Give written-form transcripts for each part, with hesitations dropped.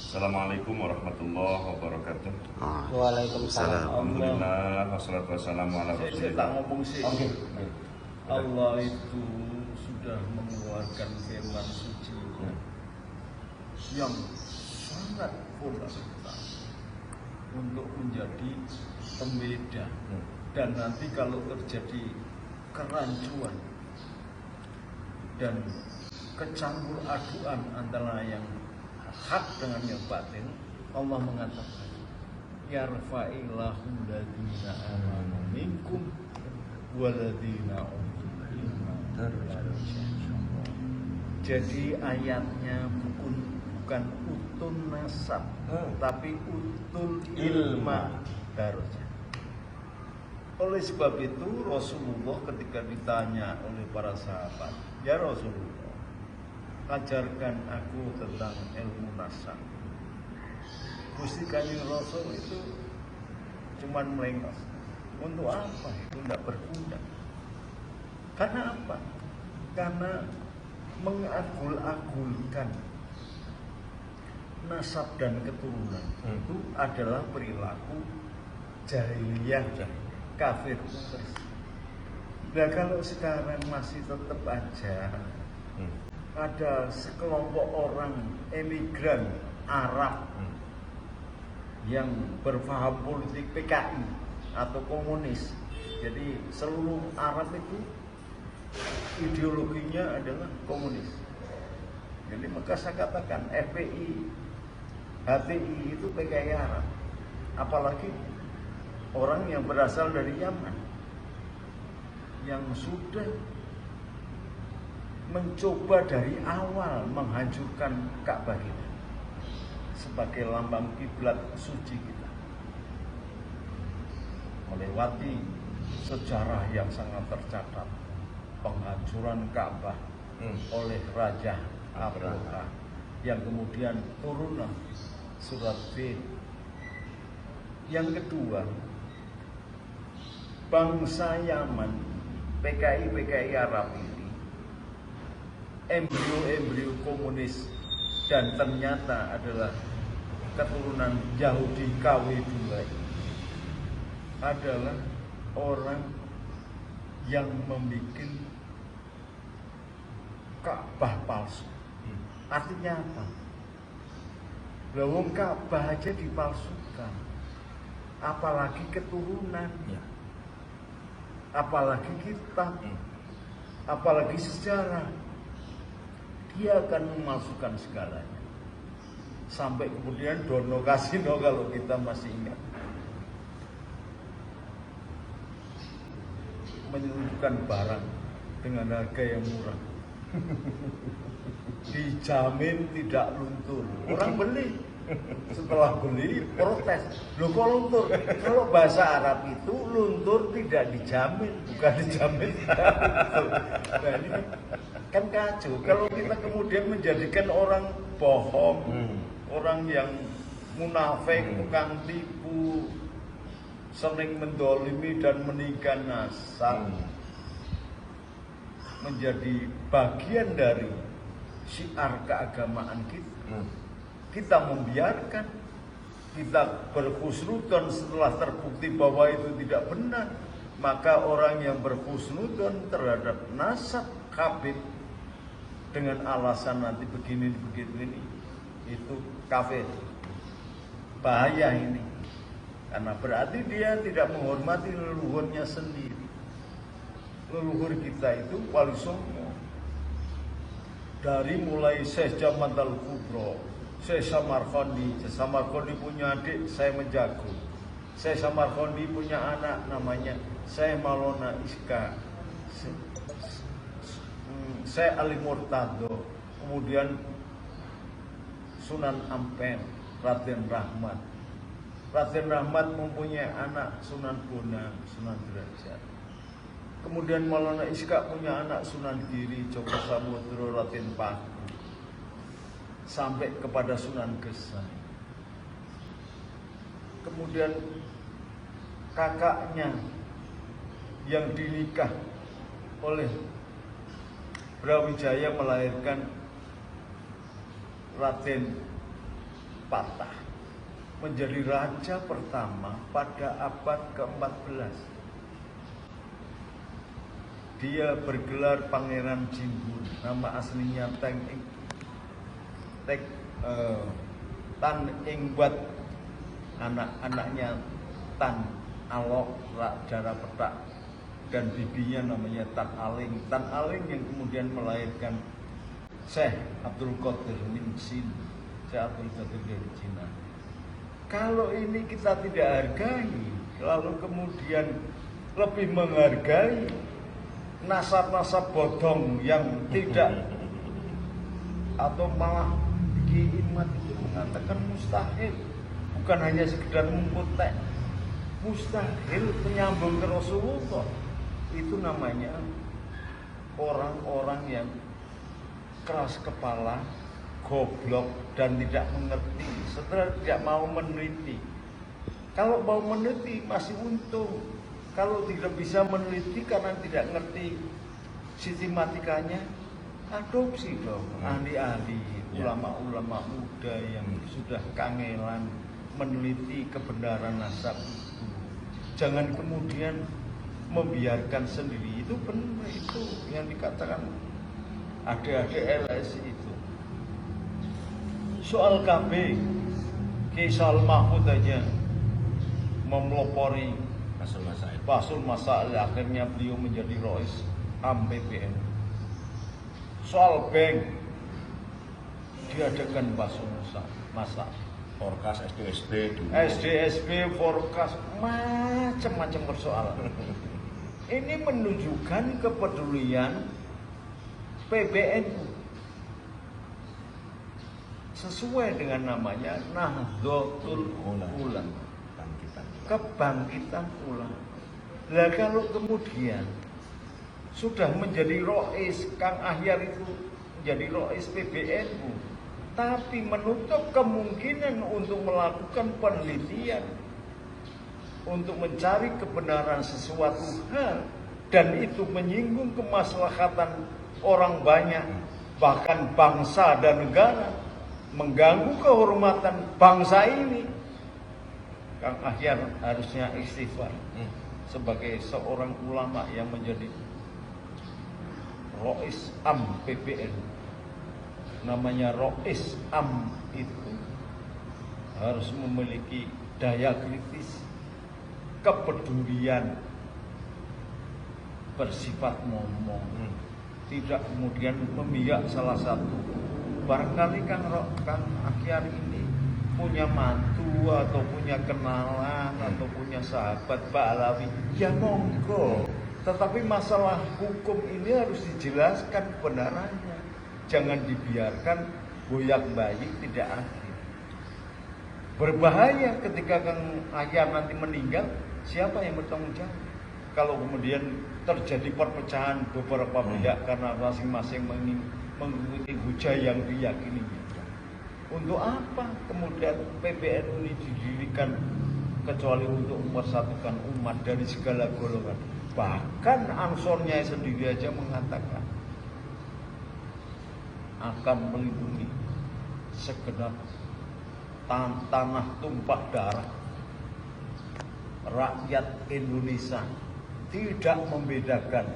Assalamualaikum warahmatullahi wabarakatuh. Waalaikumsalam. Alhamdulillah, wassalatu wassalamu ala Saya tak rasulillah. ngomong sih. Oke. Allah itu sudah mengeluarkan firman suci yang sangat fundamental untuk menjadi pembeda. Dan nanti kalau terjadi kerancuan dan kecampur aduan antara yang hak dengan yang batin, Allah mengatakan yarfa'illahu ladina amanu minkum waladina jadi ayatnya bukan utun nasab tapi utul ilma darajah. Oleh sebab itu Rasulullah ketika ditanya oleh para sahabat, ya Rasulullah, ajarkan aku tentang ilmu nasab. Gusti Kanjeng Rasul itu cuman melengos. Untuk apa? Itu tidak berguna. Karena apa? Karena mengagul-agulkan nasab dan keturunan itu adalah perilaku jahiliyah, kafir. Nah kalau sekarang masih tetap aja ada sekelompok orang emigran Arab yang berpaham politik PKI atau komunis. Jadi seluruh Arab itu ideologinya adalah komunis. Jadi maka saya katakan FPI, HTI itu PKI Arab. Apalagi orang yang berasal dari Yaman yang sudah mencoba dari awal menghancurkan Ka'bah kita sebagai lambang kiblat suci kita, melewati sejarah yang sangat tercatat penghancuran Ka'bah oleh Raja Abraha yang kemudian turunlah surat Fil. Yang kedua, bangsa Yaman, PKI Arab ini embrio komunis dan ternyata adalah keturunan Yahudi KW2 adalah orang yang membuat Ka'bah palsu. Artinya apa? Lawang Ka'bah aja dipalsukan, apalagi keturunan, apalagi kitab, apalagi sejarah. Dia akan memasukkan segalanya. Sampai kemudian Dono Kasino kalau kita masih ingat, menunjukkan barang dengan harga yang murah, dijamin tidak luntur. Orang beli, setelah beli protes, loh kok luntur? Kalau bahasa Arab itu luntur tidak dijamin, bukan dijamin tidak luntur. Nah ini kan kacau. Kalau kita kemudian menjadikan orang bohong, orang yang munafik, tukang tipu, sering mendolimi dan meninggikan nasab, menjadi bagian dari syiar keagamaan kita. Kita membiarkan, kita berhusnudon setelah terbukti bahwa itu tidak benar. Maka orang yang berhusnudon terhadap nasab khabith dengan alasan nanti begini ini, itu kafir. Bahaya ini. Karena berarti dia tidak menghormati leluhurnya sendiri. Leluhur kita itu Wali Songo. Dari mulai Syekh Jamal Al-Kubro, Syekh Samarqandi punya adik saya menjago. Syekh Samarqandi punya anak namanya Syekh Maulana Iska, Syekh Ali Murtado, kemudian Sunan Ampel, Raden Rahmat. Raden Rahmat mempunyai anak Sunan Bonang, Sunan Derajat. Kemudian Maulana Iska punya anak Sunan Giri, Joko Samudro, Raden Paku, sampai kepada Sunan Gesai. Kemudian kakaknya yang dinikah oleh Brawijaya melahirkan Raden Fatah menjadi raja pertama pada abad ke-14. Dia bergelar Pangeran Jimbun, nama aslinya Tan Ingwat, anak-anaknya Tan Alok Dara Petak, dan bibinya namanya Tan Aling. Tan Aling yang kemudian melahirkan Syekh Abdul Qadir min Cina. Syekh Abdul Qadir dari Cina. Kalau ini kita tidak hargai, lalu kemudian lebih menghargai nasab-nasab bodong yang tidak, atau malah Kiai Imat itu mengatakan mustahil, bukan hanya sekedar mengkutek, mustahil menyambung ke Rasulullah. Itu namanya orang-orang yang keras kepala, goblok, dan tidak mengerti, setelah tidak mau meneliti. Kalau mau meneliti masih untung, kalau tidak bisa meneliti karena tidak ngerti sistematikanya, adopsi dong ahli-ahli, ulama-ulama muda yang sudah kangelan meneliti kebenaran nasab itu. Jangan kemudian membiarkan sendiri. Itu benar, itu yang dikatakan adik-adik LSI itu. Soal KB, Kisah Mahfud aja memelopori Basul Masail, akhirnya beliau menjadi Rois Am PBN. Soal bank, diadakan Basul Masail. Forecast SDSB dulu. SDSB, forecast, macam-macam persoalan. Ini menunjukkan kepedulian PBNU sesuai dengan namanya Nahdlatul Ulama, kebangkitan ulama. Lah kalau kemudian sudah menjadi Rois, Kang Ahyar itu menjadi Rois PBNU, tapi menutup kemungkinan untuk melakukan penelitian, untuk mencari kebenaran sesuatu hal, dan itu menyinggung kemaslahatan orang banyak, bahkan bangsa dan negara, mengganggu kehormatan bangsa ini, Kang Ahyar harusnya istighfar sebagai seorang ulama yang menjadi Rois Am PBN. Namanya Rois Am itu harus memiliki daya kritis, kepedulian, bersifat ngomong, tidak kemudian memihak salah satu. Barangkali Kang Ahyar ini punya mantu atau punya kenalan atau punya sahabat Pak Alawi, ya monggo. Tetapi masalah hukum ini harus dijelaskan kebenarannya. Jangan dibiarkan goyak-bayik tidak adil. Berbahaya ketika Kang Ahyar nanti meninggal, siapa yang bertanggung jawab? Kalau kemudian terjadi perpecahan beberapa pihak karena masing-masing mengikuti hujah yang diyakininya. Untuk apa kemudian PBNU ini didirikan kecuali untuk mempersatukan umat dari segala golongan? Bahkan Ansornya sendiri aja mengatakan akan melindungi segenap tanah tumpah darah rakyat Indonesia, tidak membedakan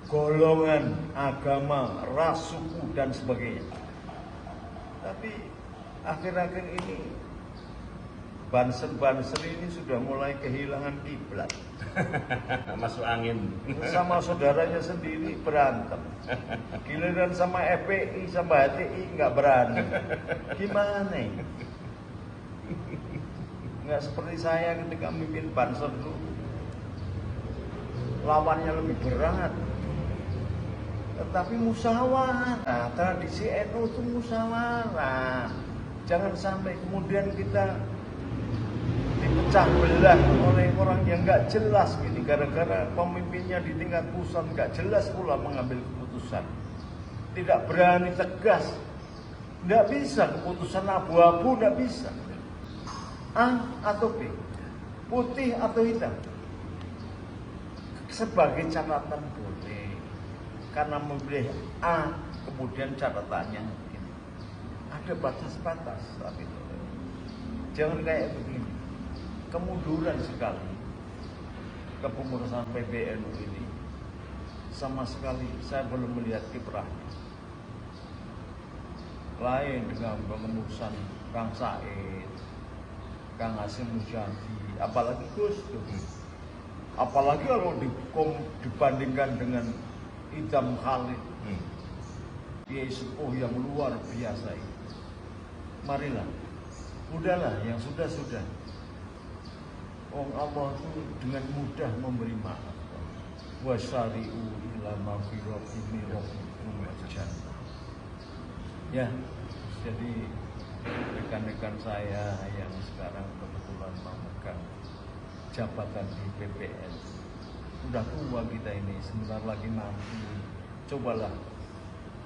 golongan, agama, ras, suku, dan sebagainya. Tapi akhir-akhir ini Banser ini sudah mulai kehilangan kiblat. Masuk angin. Sama saudaranya sendiri berantem. Giliran sama FPI sama HTI nggak berani. Gimana ini? Nggak seperti saya ketika memimpin Banser dulu. Lawannya lebih berat. Tetapi musyawarah. Nah, tradisi NU itu musyawarah. Jangan sampai kemudian kita dipecah belah oleh orang yang nggak jelas gini, gara-gara pemimpinnya di tingkat pusat nggak jelas pula mengambil keputusan, tidak berani tegas, nggak bisa keputusan abu-abu, nggak bisa A atau B, putih atau hitam. Sebagai catatan boleh, karena memilih A kemudian catatannya ini, ada batas-batas tapi jangan kayak begini, kemunduran sekali kepengurusan PBNU ini. Sama sekali saya belum melihat kiprahnya. Lain dengan pengurusan Kang Said, Kang Hasyim Muzadi, apalagi Gus Dur. Apalagi kalau dibandingkan dengan Idham Khalid, Kiai Sepuh yang luar biasa itu. Marilah, udahlah yang sudah-sudah. Allah itu dengan mudah memberi maaf. Wasyari'u ila maghfiratin min rabbikum wa jannah. Ya, jadi rekan-rekan saya yang sekarang kebetulan memegang jabatan di PPN, udah tua kita ini, sebentar lagi nanti cobalah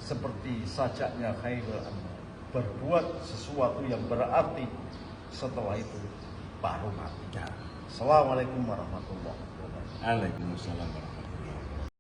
seperti sajaknya Khairul Anam, berbuat sesuatu yang berarti, setelah itu baru mati. Assalamualaikum warahmatullahi wabarakatuh. Waalaikumsalam warahmatullahi wabarakatuh.